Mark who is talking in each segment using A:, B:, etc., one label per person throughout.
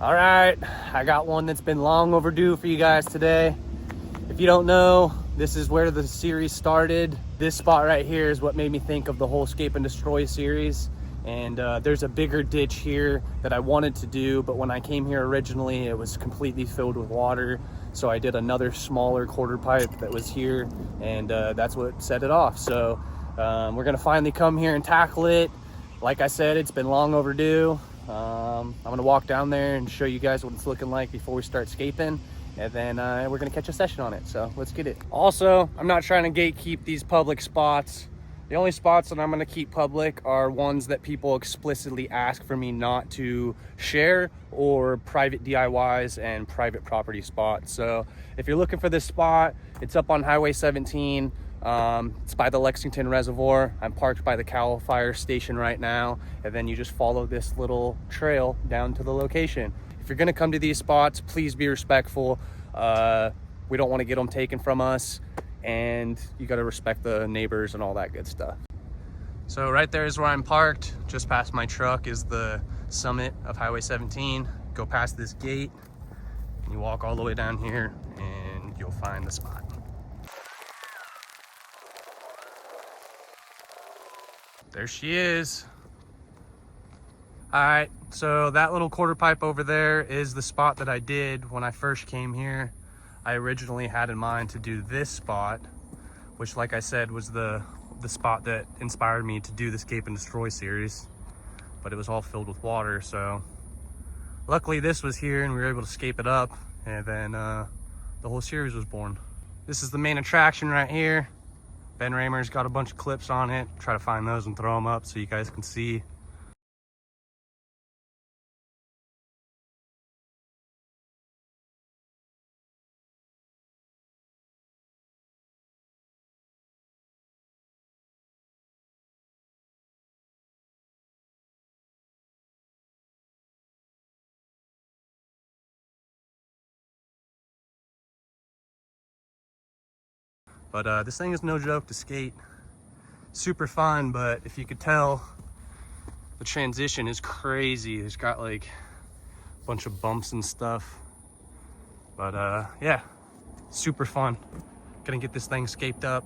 A: All right, I got one that's been long overdue for you guys today. If you don't know, this is where the series started. This spot right here is what made me think of the whole Scape and Destroy series. And there's a bigger ditch here that I wanted to do, but when I came here originally, it was completely filled with water. So I did another smaller quarter pipe that was here, and that's what set it off. So we're gonna finally come here and tackle it. Like I said, it's been long overdue. I'm gonna walk down there and show you guys what it's looking like before we start scaping, and then we're gonna catch a session on it. So let's get it. Also, I'm not trying to gatekeep these public spots. The only spots that I'm gonna keep public are ones that people explicitly ask for me not to share, or private DIYs and private property spots. So if you're looking for this spot, it's up on Highway 17. It's by the Lexington Reservoir. I'm parked by the Cal Fire Station right now, and then you just follow this little trail down to the location. If you're gonna come to these spots, please be respectful. We don't want to get them taken from us, and you got to respect the neighbors and all that good stuff. So right there is where I'm parked. Just past my truck is the summit of Highway 17. Go past this gate and you walk all the way down here and you'll find the spot. There she is. All right, so that little quarter pipe over there is the spot that I did when I first came here. I originally had in mind to do this spot, which, like I said, was the spot that inspired me to do the Scape and Destroy series, but it was all filled with water. So luckily this was here and we were able to scape it up, and then the whole series was born. This is the main attraction right here. Ben Raymer's got a bunch of clips on it. Try to find those and throw them up so you guys can see. But this thing is no joke to skate. Super fun, but if you could tell, the transition is crazy. It's got like a bunch of bumps and stuff. But yeah, super fun. Gonna get this thing scaped up.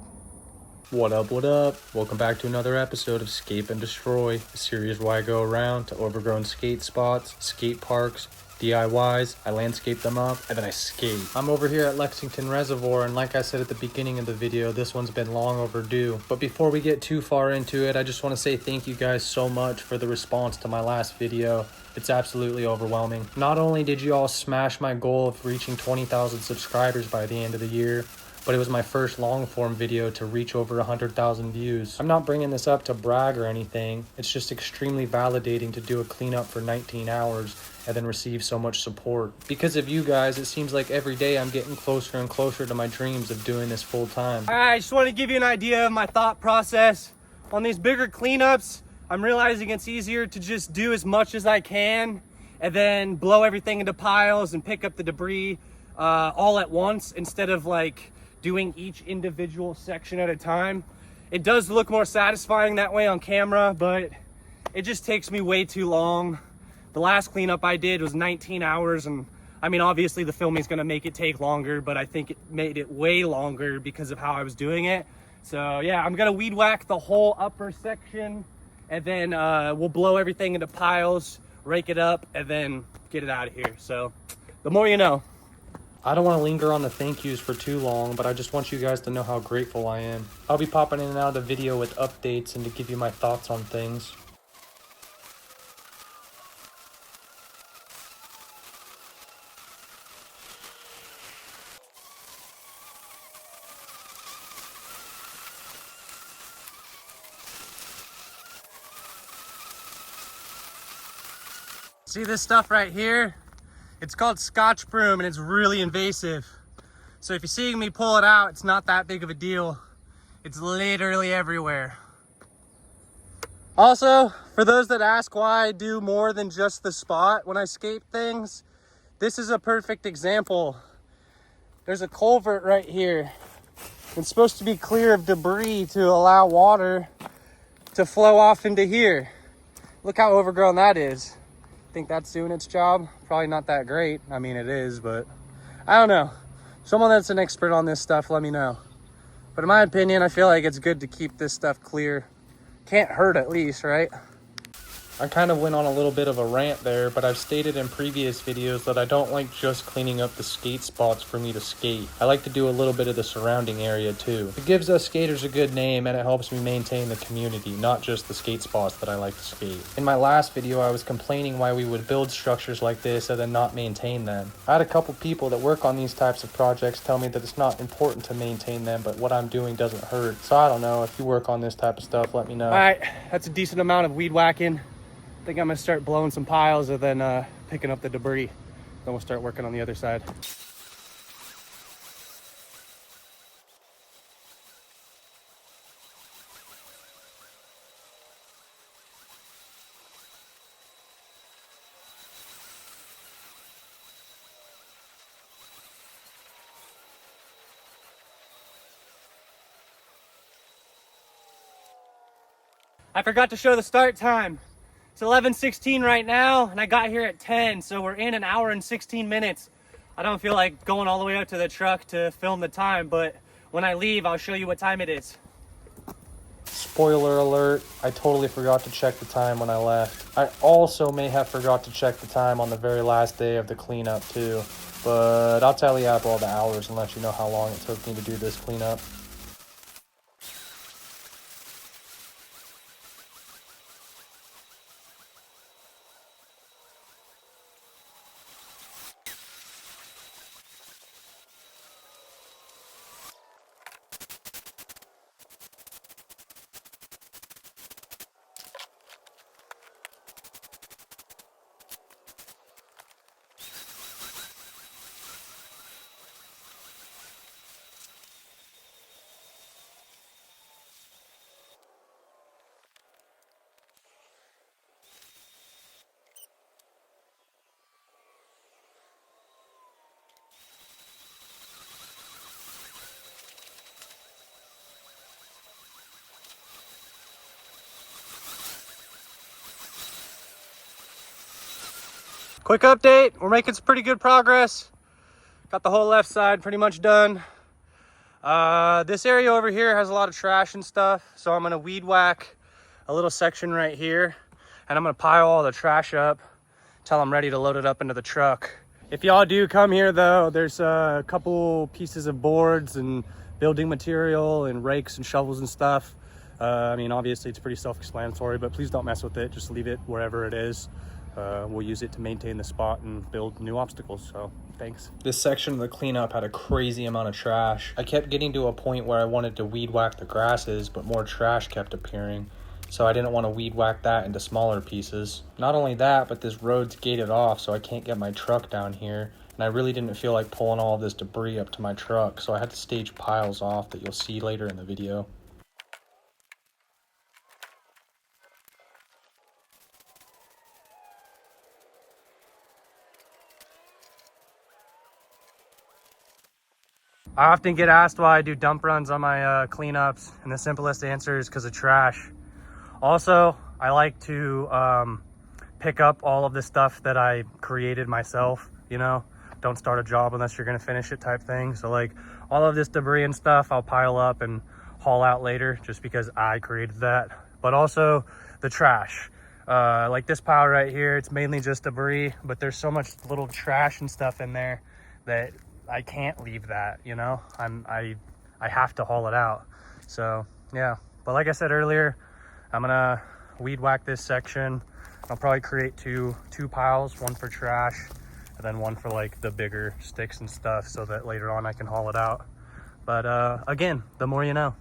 A: What up, what up? Welcome back to another episode of Scape and Destroy, a series where I go around to overgrown skate spots, skate parks, DIYs, I landscape them up, and then I skate. I'm over here at Lexington Reservoir, and like I said at the beginning of the video, this one's been long overdue. But before we get too far into it, I just want to say thank you guys so much for the response to my last video. It's absolutely overwhelming. Not only did you all smash my goal of reaching 20,000 subscribers by the end of the year, but it was my first long form video to reach over 100,000 views. I'm not bringing this up to brag or anything. It's just extremely validating to do a cleanup for 19 hours and then receive so much support. Because of you guys, it seems like every day I'm getting closer and closer to my dreams of doing this full time. All right, I just want to give you an idea of my thought process. On these bigger cleanups, I'm realizing it's easier to just do as much as I can and then blow everything into piles and pick up the debris all at once, instead of like doing each individual section at a time. It does look more satisfying that way on camera, but it just takes me way too long. The last cleanup I did was 19 hours, and I mean, obviously the filming is gonna make it take longer, but I think it made it way longer because of how I was doing it. So yeah, I'm gonna weed whack the whole upper section, and then we'll blow everything into piles, rake it up, and then get it out of here. So the more you know. I don't want to linger on the thank yous for too long, but I just want you guys to know how grateful I am. I'll be popping in and out of the video with updates and to give you my thoughts on things. See this stuff right here? It's called Scotch broom, and it's really invasive. So if you're seeing me pull it out, it's not that big of a deal. It's literally everywhere. Also, for those that ask why I do more than just the spot when I scape things, this is a perfect example. There's a culvert right here. It's supposed to be clear of debris to allow water to flow off into here. Look how overgrown that is. Think that's doing its job? Probably probably not that great. I mean, it is, but I don't know. Someone that's an expert on this stuff, let me know. But in my opinion, I feel like it's good to keep this stuff clear. Can't hurt at least, right? I kind of went on a little bit of a rant there, but I've stated in previous videos that I don't like just cleaning up the skate spots for me to skate. I like to do a little bit of the surrounding area too. It gives us skaters a good name and it helps me maintain the community, not just the skate spots that I like to skate. In my last video, I was complaining why we would build structures like this and then not maintain them. I had a couple people that work on these types of projects tell me that it's not important to maintain them, but what I'm doing doesn't hurt. So I don't know, if you work on this type of stuff, let me know. All right, that's a decent amount of weed whacking. I think I'm gonna start blowing some piles and then picking up the debris. Then we'll start working on the other side. I forgot to show the start time. It's 11:16 right now, and I got here at 10, so we're in an hour and 16 minutes. I don't feel like going all the way out to the truck to film the time, but when I leave, I'll show you what time it is. Spoiler alert, I totally forgot to check the time when I left. I also may have forgot to check the time on the very last day of the cleanup too, but I'll tally up all the hours and let you know how long it took me to do this cleanup. Quick update, we're making some pretty good progress. Got the whole left side pretty much done. This area over here has a lot of trash and stuff, so I'm gonna weed whack a little section right here, and I'm gonna pile all the trash up till I'm ready to load it up into the truck. If y'all do come here though, there's a couple pieces of boards and building material and rakes and shovels and stuff. I mean, obviously it's pretty self-explanatory, but please don't mess with it. Just leave it wherever it is. We'll use it to maintain the spot and build new obstacles, so thanks. This section of the cleanup had a crazy amount of trash. I kept getting to a point where I wanted to weed whack the grasses, but more trash kept appearing, so I didn't want to weed whack that into smaller pieces. Not only that, but this road's gated off, so I can't get my truck down here, and I really didn't feel like pulling all of this debris up to my truck, so I had to stage piles off that you'll see later in the video. I often get asked why I do dump runs on my cleanups, and the simplest answer is because of trash. Also, I like to pick up all of the stuff that I created myself, you know? Don't start a job unless you're gonna finish it type thing. So like all of this debris and stuff, I'll pile up and haul out later just because I created that. But also the trash. Like this pile right here, it's mainly just debris, but there's so much little trash and stuff in there that I can't leave that, you know? I have to haul it out. So yeah, but like I said earlier, I'm gonna weed whack this section. I'll probably create two piles, one for trash and then one for like the bigger sticks and stuff so that later on I can haul it out. But again, the more you know.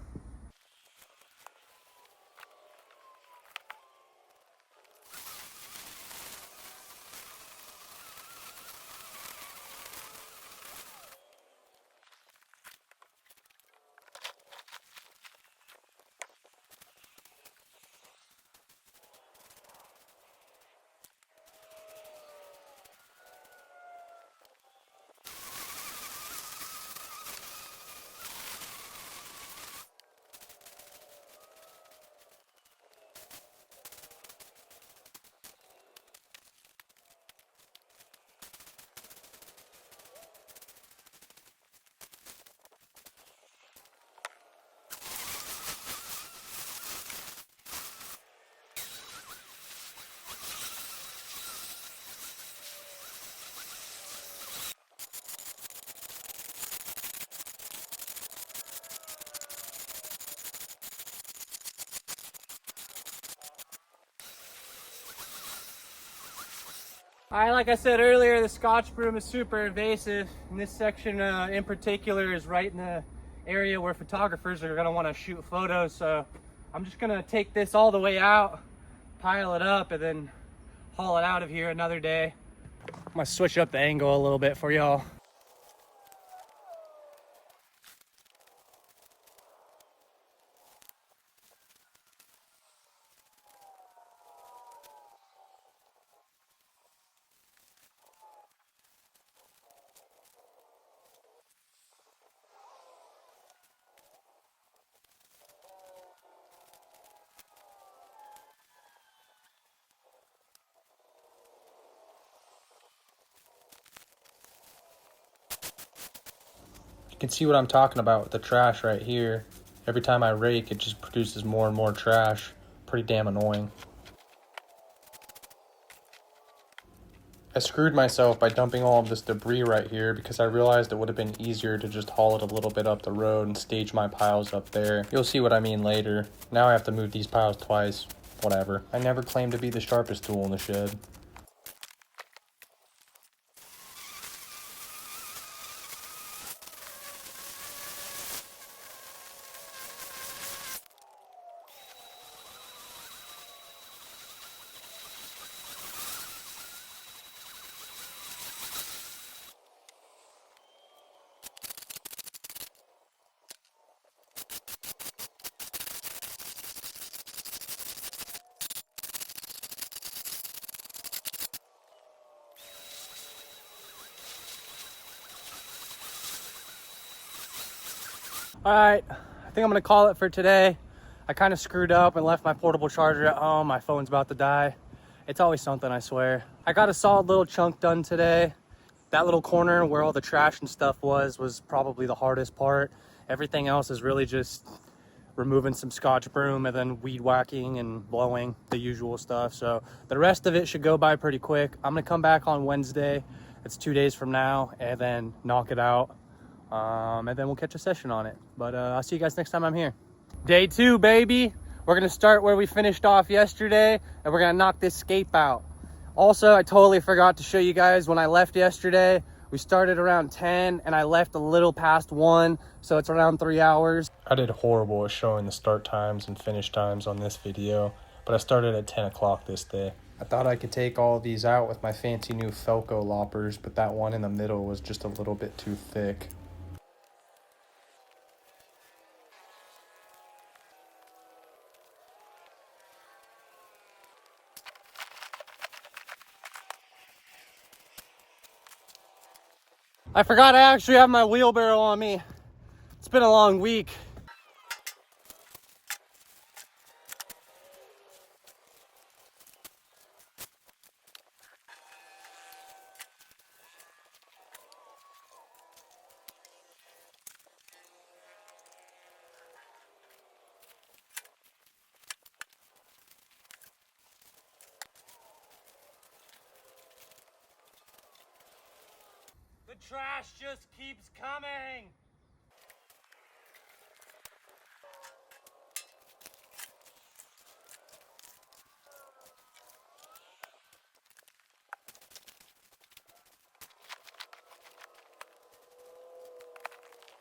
A: All right, like I said earlier, the Scotch broom is super invasive, and this section in particular is right in the area where photographers are gonna wanna shoot photos. So I'm just gonna take this all the way out, pile it up, and then haul it out of here another day. I'm gonna switch up the angle a little bit for y'all. You can see what I'm talking about with the trash right here. Every time I rake, it just produces more and more trash. Pretty damn annoying. I screwed myself by dumping all of this debris right here because I realized it would have been easier to just haul it a little bit up the road and stage my piles up there. You'll see what I mean later. Now I have to move these piles twice. Whatever. I never claimed to be the sharpest tool in the shed. All right, I think I'm gonna call it for today. I kind of screwed up and left my portable charger at home. My phone's about to die. It's always something, I swear. I got a solid little chunk done today. That little corner where all the trash and stuff was probably the hardest part. Everything else is really just removing some Scotch broom and then weed whacking and blowing, the usual stuff. So the rest of it should go by pretty quick. I'm gonna come back on Wednesday. It's 2 days from now, and then knock it out. And then we'll catch a session on it. But I'll see you guys next time I'm here. Day 2, baby. We're gonna start where we finished off yesterday, and we're gonna knock this Scape out. Also, I totally forgot to show you guys when I left yesterday. We started around 10 and I left a little past 1, so it's around 3 hours. I did horrible at showing the start times and finish times on this video, but I started at 10 o'clock this day. I thought I could take all of these out with my fancy new Felco loppers, but that one in the middle was just a little bit too thick. I forgot I actually have my wheelbarrow on me. It's been a long week. The trash just keeps coming.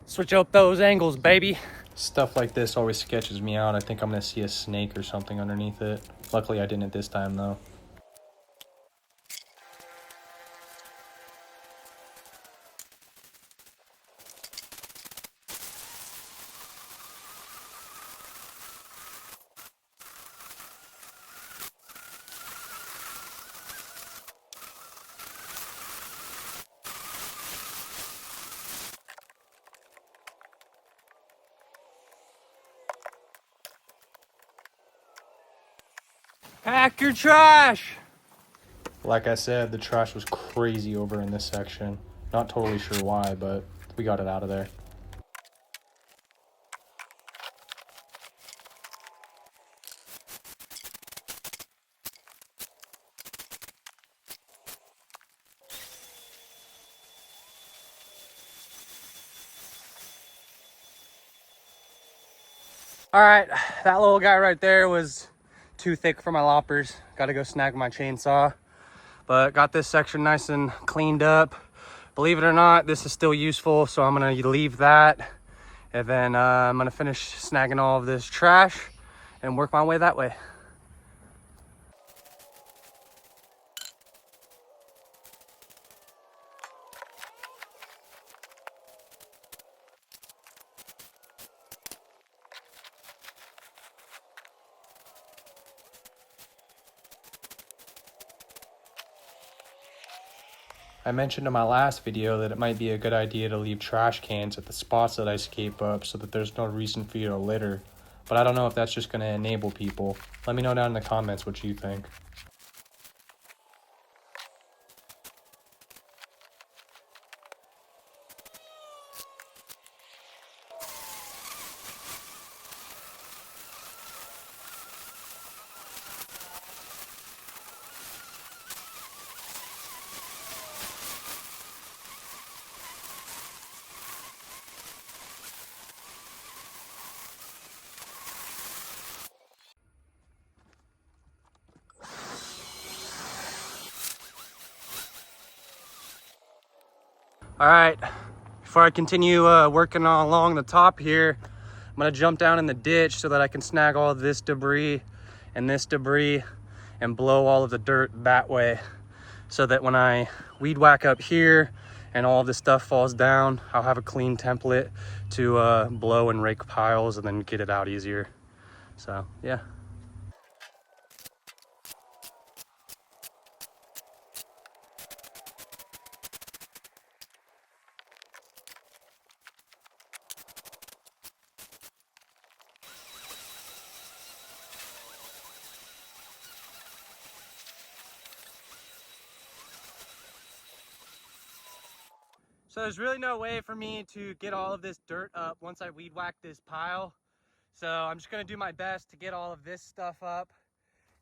A: Switch up those angles, baby. Stuff like this always sketches me out. I think I'm gonna see a snake or something underneath it. Luckily I didn't this time though. Pack your trash! Like I said, the trash was crazy over in this section. Not totally sure why, but we got it out of there. All right, that little guy right there was too thick for my loppers. Got to go snag my chainsaw. but got this section nice and cleaned up. Believe it or not, this is still useful, so I'm gonna leave that. And then I'm gonna finish snagging all of this trash and work my way that way. I mentioned in my last video that it might be a good idea to leave trash cans at the spots that I scape up so that there's no reason for you to litter. But I don't know if that's just going to enable people. Let me know down in the comments what you think. All right, before I continue working on along the top here, I'm gonna jump down in the ditch so that I can snag all of this debris and blow all of the dirt that way, so that when I weed whack up here and all of this stuff falls down, I'll have a clean template to blow and rake piles and then get it out easier. So yeah. So there's really no way for me to get all of this dirt up once I weed whack this pile. So I'm just gonna do my best to get all of this stuff up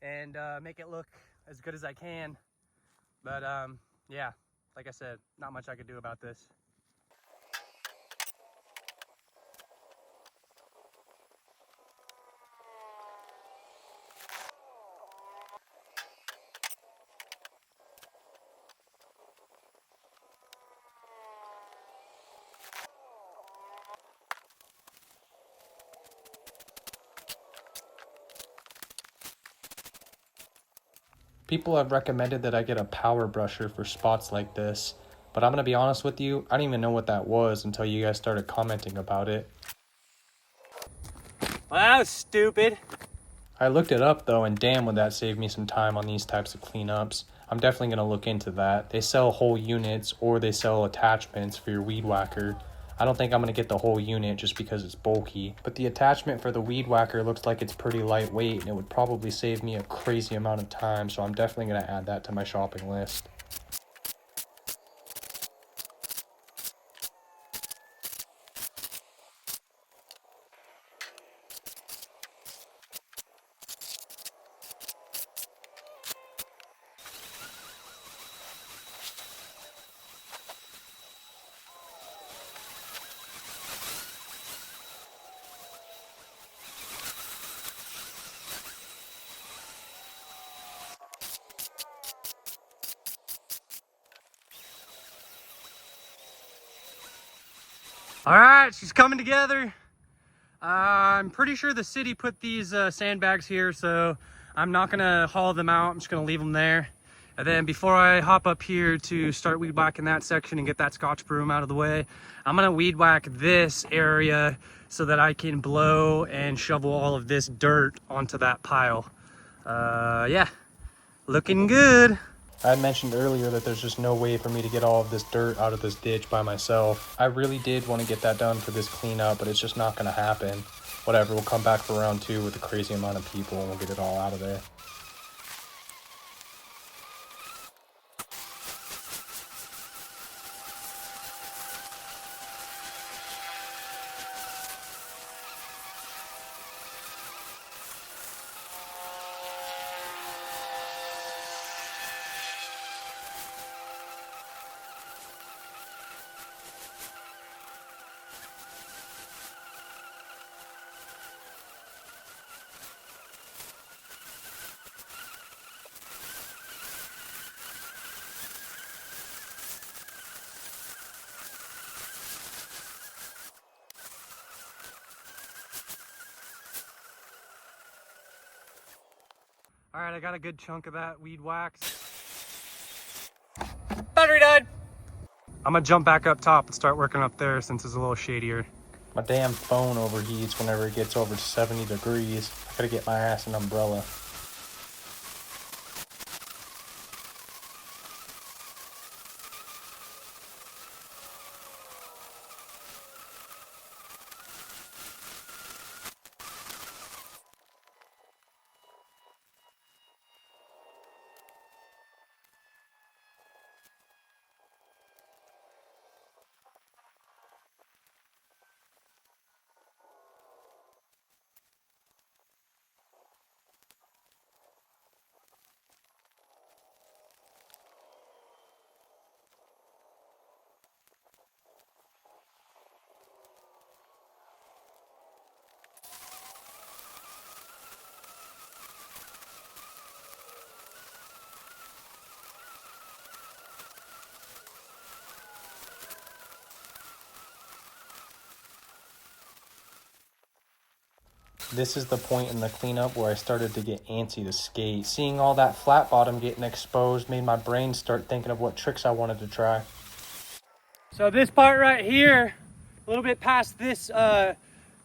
A: and make it look as good as I can. But yeah, like I said, not much I could do about this. People have recommended that I get a power brusher for spots like this, but I'm gonna be honest with you, I didn't even know what that was until you guys started commenting about it. Well, that was stupid. I looked it up though, and damn would that save me some time on these types of cleanups. I'm definitely gonna look into that. They sell whole units or they sell attachments for your weed whacker. I don't think I'm gonna get the whole unit just because it's bulky, but the attachment for the weed whacker looks like it's pretty lightweight and it would probably save me a crazy amount of time, so I'm definitely gonna add that to my shopping list. All right, she's coming together. I'm pretty sure the city put these sandbags here, so I'm not gonna haul them out. I'm just gonna leave them there. And then before I hop up here to start weed whacking that section and get that Scotch broom out of the way, I'm gonna weed whack this area so that I can blow and shovel all of this dirt onto that pile. Yeah, looking good. I mentioned earlier that there's just no way for me to get all of this dirt out of this ditch by myself. I really did want to get that done for this cleanup, but it's just not going to happen. Whatever, we'll come back for round 2 with a crazy amount of people and we'll get it all out of there. All right, I got a good chunk of that weed wax. Battery died. I'm gonna jump back up top and start working up there since it's a little shadier. My damn phone overheats whenever it gets over 70 degrees. I gotta get my ass an umbrella. This is the point in the cleanup where I started to get antsy to skate. Seeing all that flat bottom getting exposed made my brain start thinking of what tricks I wanted to try. So this part right here, a little bit past this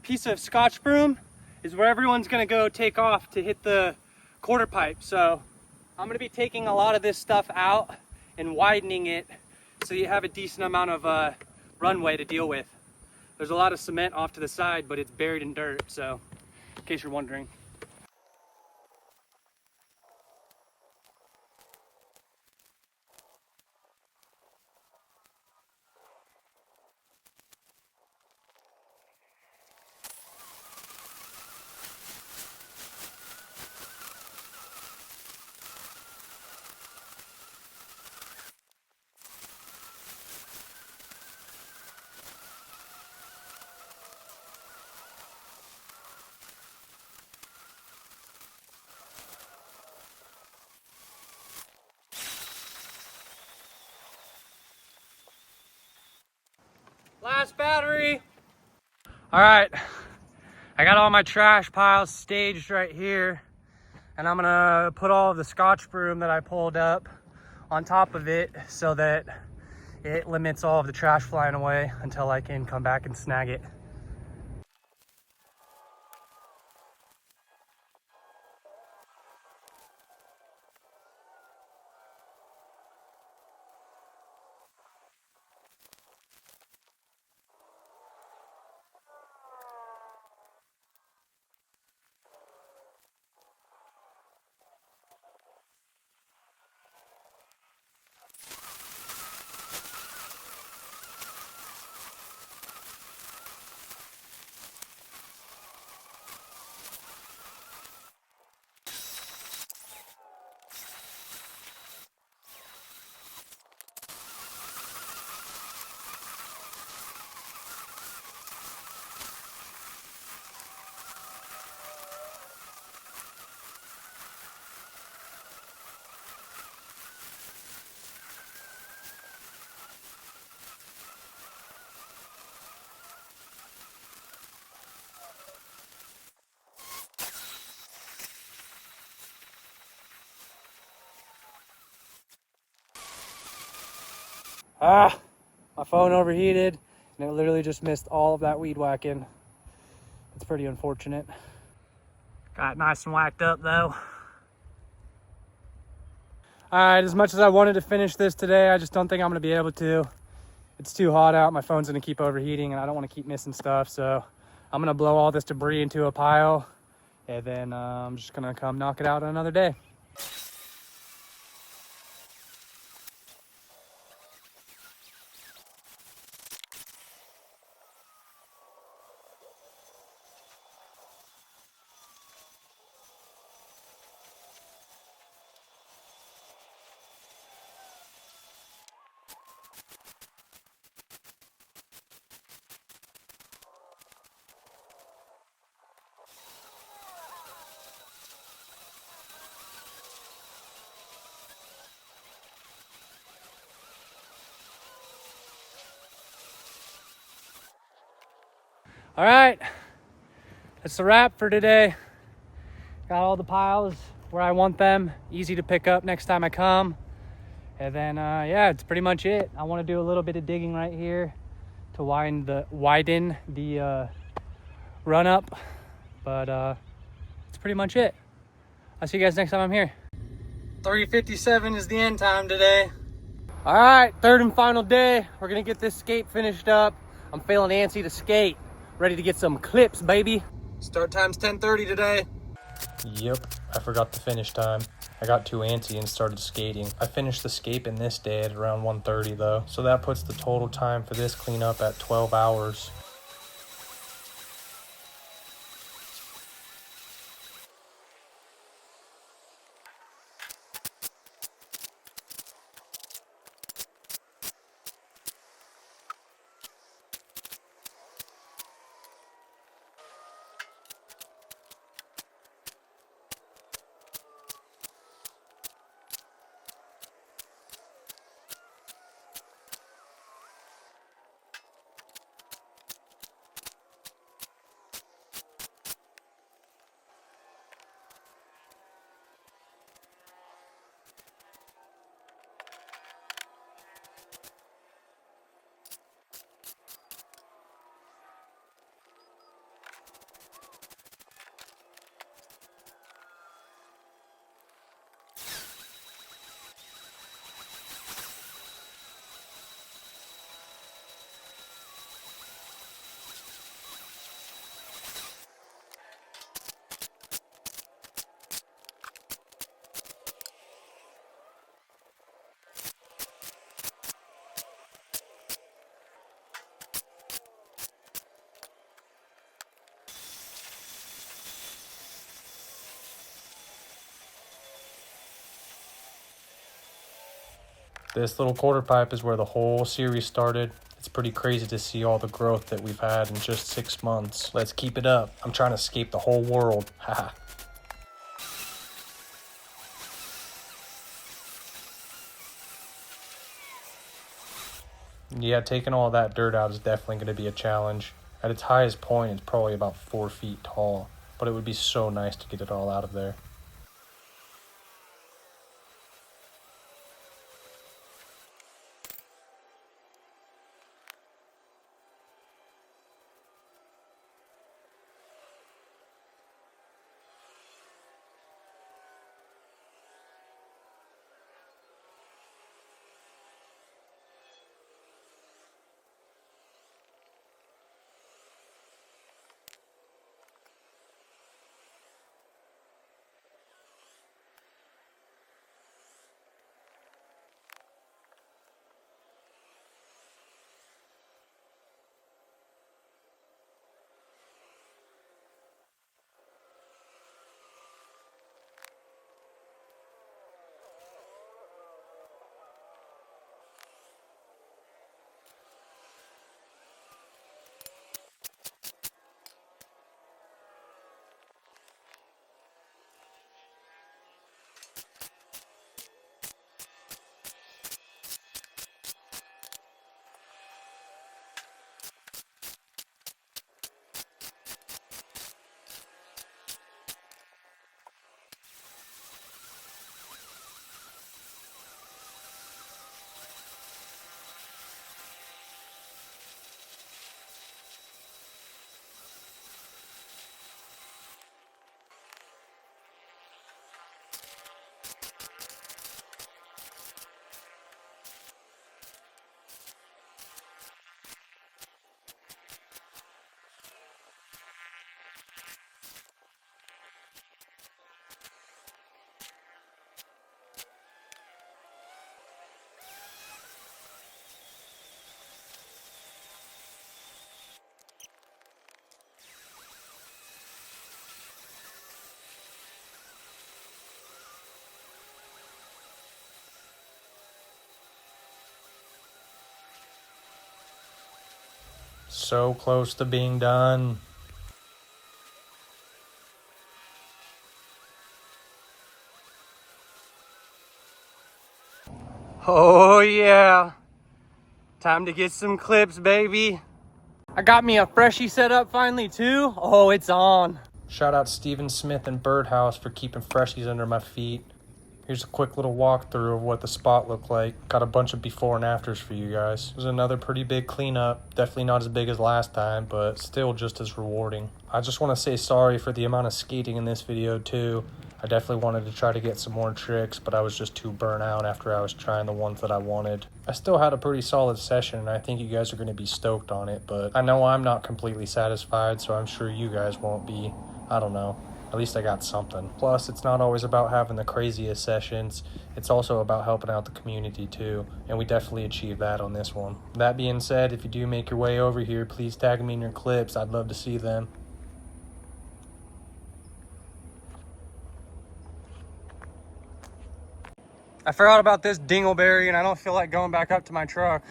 A: piece of Scotch broom, is where everyone's gonna go take off to hit the quarter pipe. So I'm gonna be taking a lot of this stuff out and widening it so you have a decent amount of runway to deal with. There's a lot of cement off to the side, but it's buried in dirt, so in case you're wondering. Last battery. All right, I got all my trash piles staged right here, and I'm gonna put all of the Scotch broom that I pulled up on top of it so that it limits all of the trash flying away until I can come back and snag it. Ah, my phone overheated and it literally just missed all of that weed whacking. It's pretty unfortunate. Got it nice and whacked up though. All right, as much as I wanted to finish this today, I just don't think I'm gonna be able to. It's too hot out, my phone's gonna keep overheating and I don't wanna keep missing stuff. So I'm gonna blow all this debris into a pile and then I'm just gonna come knock it out another day. All right, that's a wrap for today. Got all the piles
B: where I want them, easy to pick up next time I come. And then yeah, it's pretty much it. I want to do a little bit of digging right here to widen the run up, but that's pretty much it. I'll see you guys next time I'm here. 3:57 is the end time today. All right, third and final day. We're gonna get this Scape finished up. I'm feeling antsy to skate, ready to get some clips, baby. Start time's 10:30 today. Yep, I forgot the finish time. I got too antsy and started skating. I finished the Scape in this day at around 1:30 though, so that puts the total time for this cleanup at 12 hours. This little quarter pipe is where the whole series started. It's pretty crazy to see all the growth that we've had in just 6 months. Let's keep it up. I'm trying to escape the whole world. Haha. Yeah, taking all that dirt out is definitely going to be a challenge. At its highest point, it's probably about 4 feet tall, but it would be so nice to get it all out of there. So close to being done. Oh yeah, time to get some clips, baby. I got me a freshie set up finally too. Oh, it's on.
A: Shout out Steven Smith and Birdhouse for keeping freshies under my feet. Here's a quick little walkthrough of what the spot looked like. Got a bunch of before and afters for you guys. It was another pretty big cleanup. Definitely not as big as last time, but still just as rewarding. I just want to say sorry for the amount of skating in this video too. I definitely wanted to try to get some more tricks, but I was just too burnt out after I was trying the ones that I wanted. I still had a pretty solid session, and I think you guys are going to be stoked on it, but I know I'm not completely satisfied, so I'm sure you guys won't be. I don't know. At least I got something. Plus, it's not always about having the craziest sessions. It's also about helping out the community too, and we definitely achieved that on this one. That being said, if you do make your way over here, please tag me in your clips. I'd love to see them. I forgot about this dingleberry, and I don't feel like going back up to my truck.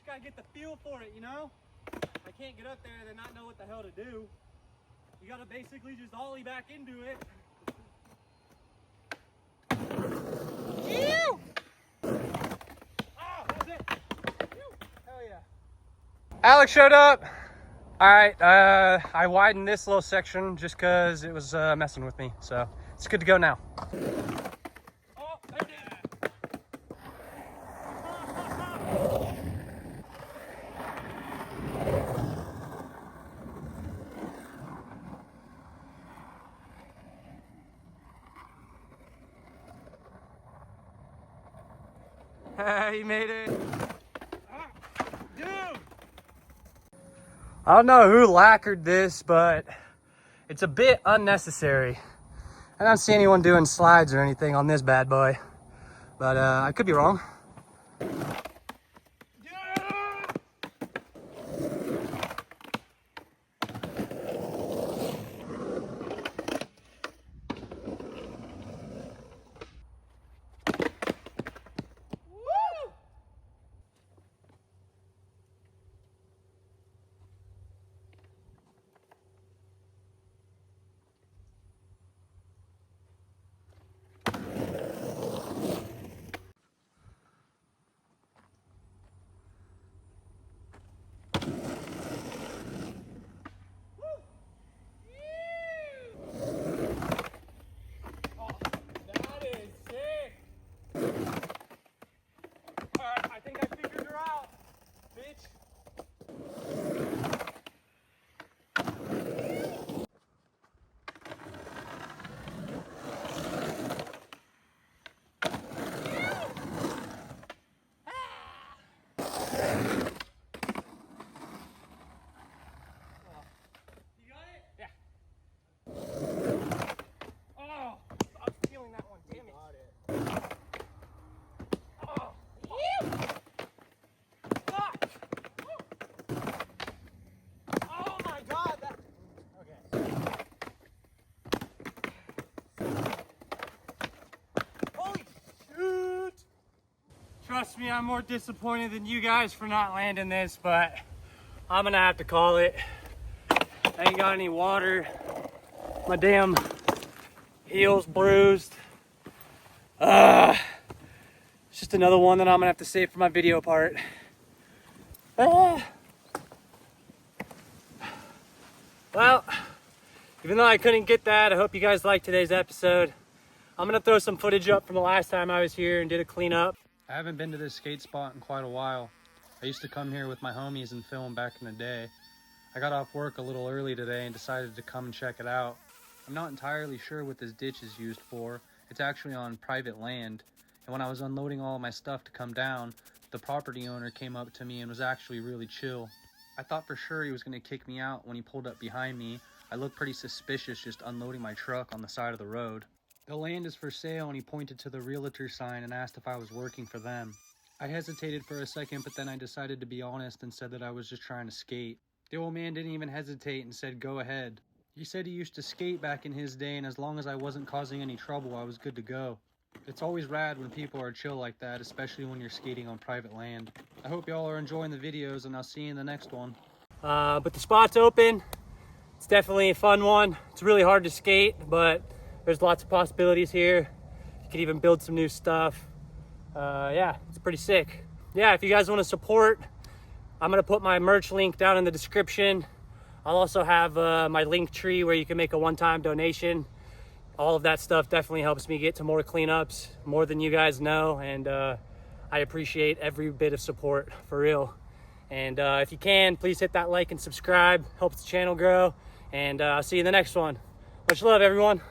A: Gotta get the feel for it, you know? I can't get up there and then not know what the hell to do. You gotta basically just ollie back into it. Ew! Oh, that was it. Ew. Hell yeah. Alex showed up. All right, I widened this little section just because it was messing with me. So it's good to go now. Oh, there it is. Hey, you made it. Dude! I don't know who lacquered this, but it's a bit unnecessary. I don't see anyone doing slides or anything on this bad boy, but I could be wrong. Trust me, I'm more disappointed than you guys for not landing this, but I'm gonna have to call it. I ain't got any water. My damn heel's bruised. It's just another one that I'm gonna have to save for my video part. Well, even though I couldn't get that, I hope you guys liked today's episode. I'm gonna throw some footage up from the last time I was here and did a cleanup. I haven't been to this skate spot in quite a while. I used to come here with my homies and film back in the day.
B: I got off work a little early today and decided to come and check it out. I'm not entirely sure what this ditch is used for. It's actually on private land. And when I was unloading all of my stuff to come down, the property owner came up to me and was actually really chill. I thought for sure he was going to kick me out when he pulled up behind me. I looked pretty suspicious just unloading my truck on the side of the road. The land is for sale, and he pointed to the realtor sign and asked if I was working for them. I hesitated for a second, but then I decided to be honest and said that I was just trying to skate. The old man didn't even hesitate and said, "Go ahead." He said he used to skate back in his day, and as long as I wasn't causing any trouble, I was good to go. It's always rad when people are chill like that, especially when you're skating on private land. I hope y'all are enjoying the videos, and I'll see you in the next one. But the spot's open. It's definitely a fun one. It's really hard to skate, but there's lots of possibilities here. You could even build some new stuff. Yeah, it's pretty sick. Yeah, if you guys want to support, I'm going to put my merch link down in the description. I'll also have my link tree where you can make a one-time donation. All of that stuff definitely helps me get to more cleanups, more than you guys know, and I appreciate every bit of support, for real. And if you can, please hit that like and subscribe. Helps the channel grow, and I'll see you in the next one. Much love, everyone.